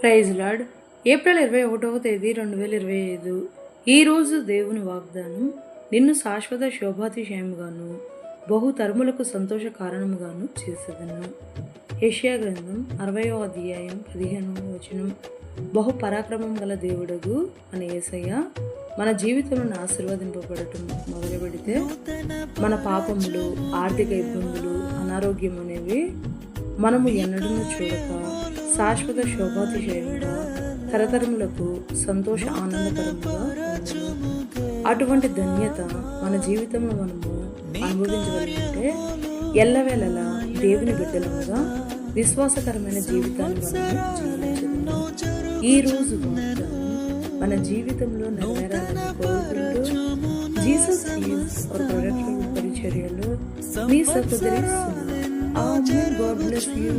Praise lord. April 21వ తేదీ 2025. ఈరోజు దేవుని వాగ్దానం, నిన్ను శాశ్వత శోభాతిశయముగాను బహు తరములకు సంతోష కారణముగాను చేసేదను. యెషయా గ్రంథం 60వ అధ్యాయం 15వ వచనం. బహు పరాక్రమం గల దేవుడగు మన యేసయ్య మన జీవితంలో ఆశీర్వదింపబడటం మొదలు పెడితే మన పాపములు, ఆర్థిక ఇబ్బందులు, అనారోగ్యం అనేవి మనము ఎన్నడూ చూడక శాశ్వత శోభాతిశయంగా తరతరములకు సంతోష ఆనందకరముగా ఉండును. అటువంటి ధన్యత మన జీవితంలో మనము అనుభవించగలిగితే ఎల్లవేళలా దేవుని బిడ్డలముగా విశ్వాసకరమైన జీవితాన్ని మనము జీవించగలము. ఈ రోజు మన జీవితంలో నెరవేరాలని కోరుకుంటూ జీసస్ ఈజ్ అవర్ ప్రొడక్టివ్ పరిచర్యలో మీ సహోదరి God bless you.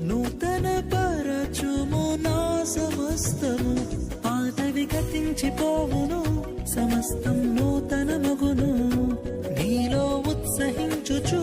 నూతన పరచుము నా సమస్తము, పాతవి గతించిపోవును, సమస్తం నూతన మగును, నీలో ఉత్సహించుచు